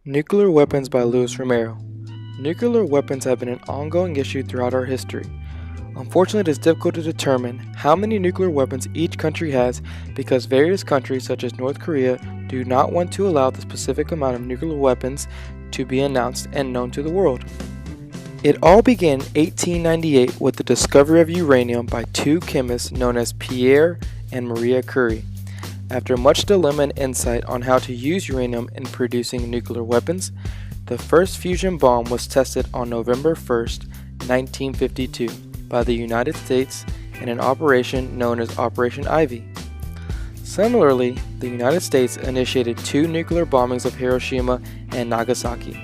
Nuclear weapons by Romero. Nuclear weapons have been an ongoing issue throughout our history. Unfortunately, it is difficult to determine how many nuclear weapons each country has because various countries, such as North Korea, do not want to allow the specific amount of nuclear weapons to be announced and known to the world. It all began in 1898 with the discovery of uranium by two chemists known as Pierre and Maria Curie. After much dilemma and insight on how to use uranium in producing nuclear weapons, the first fusion bomb was tested on November 1st, 1952, by the United States in an operation known as Operation Ivy. Similarly, the United States initiated two nuclear bombings of Hiroshima and Nagasaki.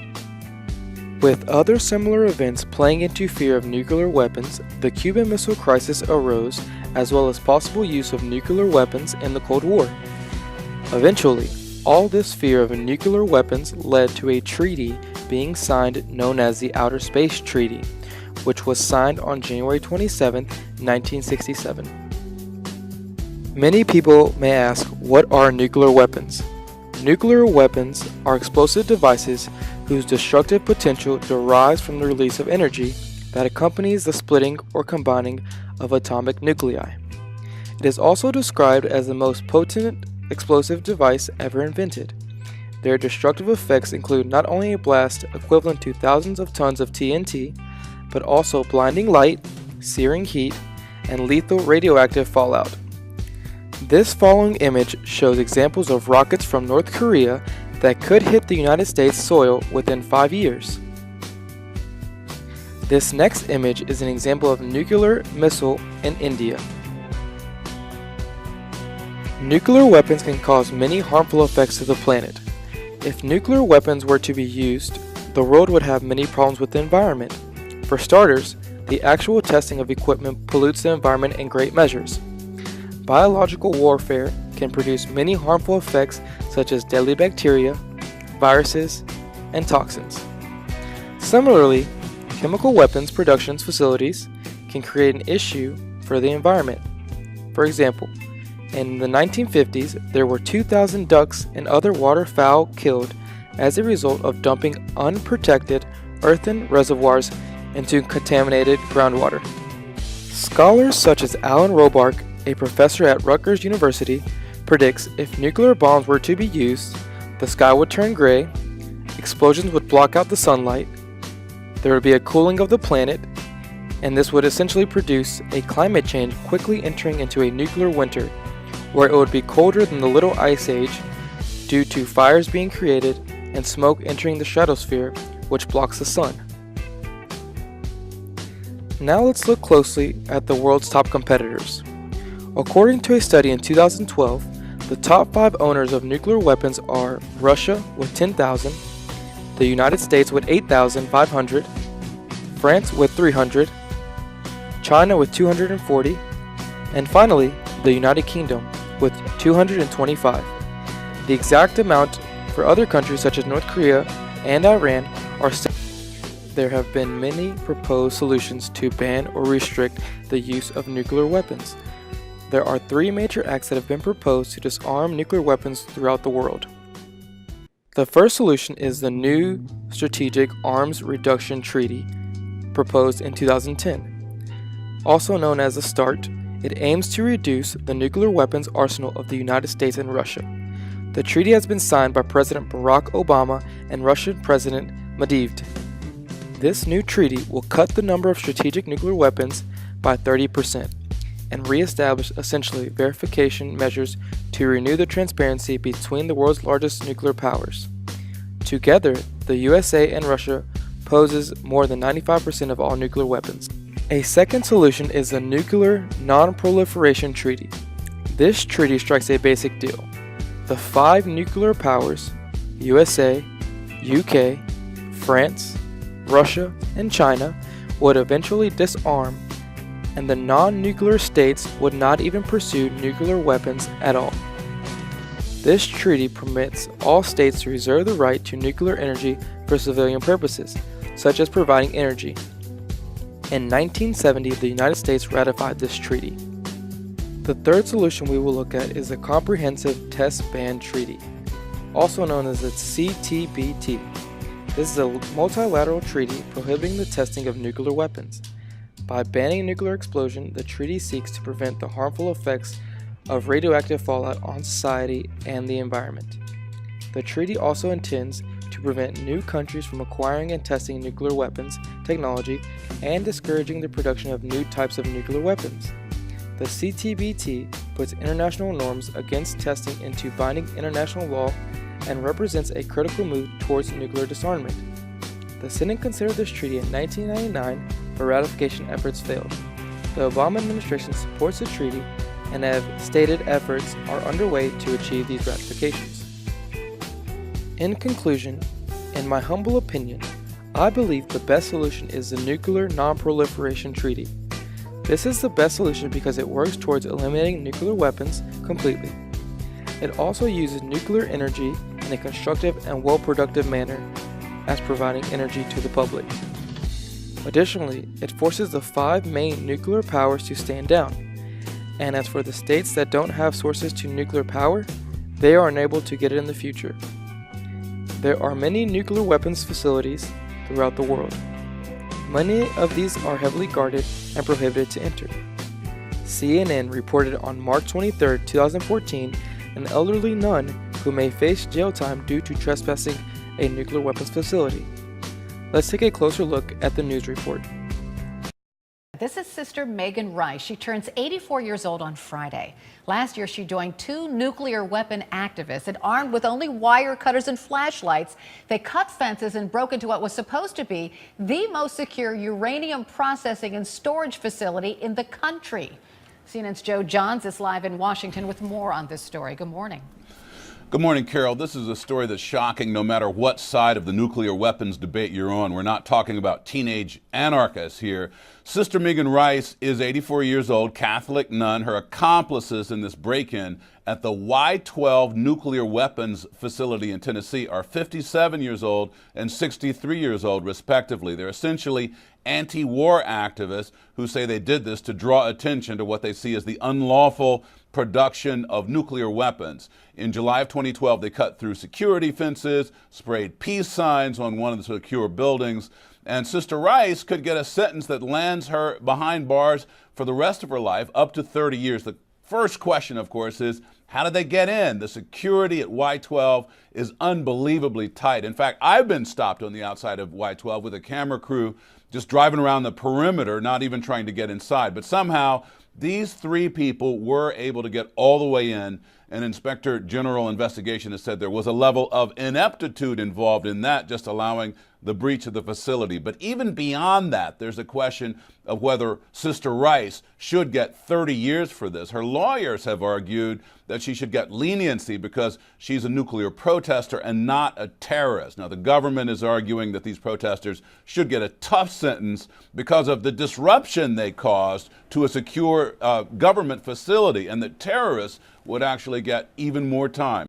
With other similar events playing into fear of nuclear weapons, the Cuban Missile Crisis arose, as well as possible use of nuclear weapons in the Cold War. Eventually, all this fear of nuclear weapons led to a treaty being signed known as the Outer Space Treaty, which was signed on January 27, 1967. Many people may ask, what are nuclear weapons? Nuclear weapons are explosive devices whose destructive potential derives from the release of energy that accompanies the splitting or combining of atomic nuclei. It is also described as the most potent explosive device ever invented. Their destructive effects include not only a blast equivalent to thousands of tons of TNT, but also blinding light, searing heat, and lethal radioactive fallout. This following image shows examples of rockets from North Korea that could hit the United States soil within 5 years. This next image is an example of a nuclear missile in India. Nuclear weapons can cause many harmful effects to the planet. If nuclear weapons were to be used, the world would have many problems with the environment. For starters, the actual testing of equipment pollutes the environment in great measures. Biological warfare can produce many harmful effects such as deadly bacteria, viruses, and toxins. Similarly, chemical weapons production facilities can create an issue for the environment. For example, in the 1950s, there were 2,000 ducks and other waterfowl killed as a result of dumping unprotected earthen reservoirs into contaminated groundwater. Scholars such as Alan Robark, a professor at Rutgers University, predicts if nuclear bombs were to be used, the sky would turn gray, explosions would block out the sunlight, there would be a cooling of the planet, and this would essentially produce a climate change quickly entering into a nuclear winter, where it would be colder than the Little Ice Age due to fires being created and smoke entering the stratosphere, which blocks the sun. Now let's look closely at the world's top competitors. According to a study in 2012, the top 5 owners of nuclear weapons are Russia with 10,000, the United States with 8,500, France with 300, China with 240, and finally, the United Kingdom with 225. The exact amount for other countries such as North Korea and Iran are still. There have been many proposed solutions to ban or restrict the use of nuclear weapons. There are 3 major acts that have been proposed to disarm nuclear weapons throughout the world. The first solution is the new Strategic Arms Reduction Treaty, proposed in 2010. Also known as the START, it aims to reduce the nuclear weapons arsenal of the United States and Russia. The treaty has been signed by President Barack Obama and Russian President Medvedev. This new treaty will cut the number of strategic nuclear weapons by 30% and re-establish essentially verification measures to renew the transparency between the world's largest nuclear powers. Together, the USA and Russia poses more than 95% of all nuclear weapons. A second solution is the Nuclear Non-Proliferation Treaty. This treaty strikes a basic deal. The 5 nuclear powers, USA, UK, France, Russia, and China, would eventually disarm, and the non-nuclear states would not even pursue nuclear weapons at all. This treaty permits all states to reserve the right to nuclear energy for civilian purposes, such as providing energy. In 1970, the United States ratified this treaty. The third solution we will look at is a Comprehensive Test Ban Treaty, also known as the CTBT. This is a multilateral treaty prohibiting the testing of nuclear weapons. By banning nuclear explosion, the treaty seeks to prevent the harmful effects of radioactive fallout on society and the environment. The treaty also intends to prevent new countries from acquiring and testing nuclear weapons technology and discouraging the production of new types of nuclear weapons. The CTBT puts international norms against testing into binding international law and represents a critical move towards nuclear disarmament. The Senate considered this treaty in 1999, but ratification efforts failed. The Obama administration supports the treaty and have stated efforts are underway to achieve these ratifications. In conclusion, in my humble opinion, I believe the best solution is the Nuclear Non-Proliferation Treaty. This is the best solution because it works towards eliminating nuclear weapons completely. It also uses nuclear energy in a constructive and well-productive manner as providing energy to the public. Additionally, it forces the 5 main nuclear powers to stand down. And as for the states that don't have sources to nuclear power, they are unable to get it in the future. There are many nuclear weapons facilities throughout the world. Many of these are heavily guarded and prohibited to enter. CNN reported on March 23, 2014, an elderly nun who may face jail time due to trespassing a nuclear weapons facility. Let's take a closer look at the news report. This is Sister Megan Rice. She turns 84 years old on Friday. Last year, she joined 2 nuclear weapon activists, and armed with only wire cutters and flashlights, they cut fences and broke into what was supposed to be the most secure uranium processing and storage facility in the country. CNN's Joe Johns is live in Washington with more on this story. Good morning. Good morning, Carol. This is a story that's shocking no matter what side of the nuclear weapons debate you're on. We're not talking about teenage anarchists here. Sister Megan Rice is 84 years old, Catholic nun. Her accomplices in this break-in at the Y-12 nuclear weapons facility in Tennessee are 57 years old and 63 years old, respectively. They're essentially anti-war activists who say they did this to draw attention to what they see as the unlawful production of nuclear weapons. In July of 2012, they cut through security fences, sprayed peace signs on one of the secure buildings, and Sister Rice could get a sentence that lands her behind bars for the rest of her life, up to 30 years. The first question, of course, is how did they get in? The security at Y-12 is unbelievably tight. In fact, I've been stopped on the outside of Y-12 with a camera crew just driving around the perimeter, not even trying to get inside. But somehow, these 3 people were able to get all the way in. An Inspector General investigation has said there was a level of ineptitude involved in that, just allowing the breach of the facility. But even beyond that, there's a question of whether Sister Rice should get 30 years for this. Her lawyers have argued that she should get leniency because she's a nuclear protester and not a terrorist. Now, the government is arguing that these protesters should get a tough sentence because of the disruption they caused to a secure government facility, and that terrorists would actually get even more time.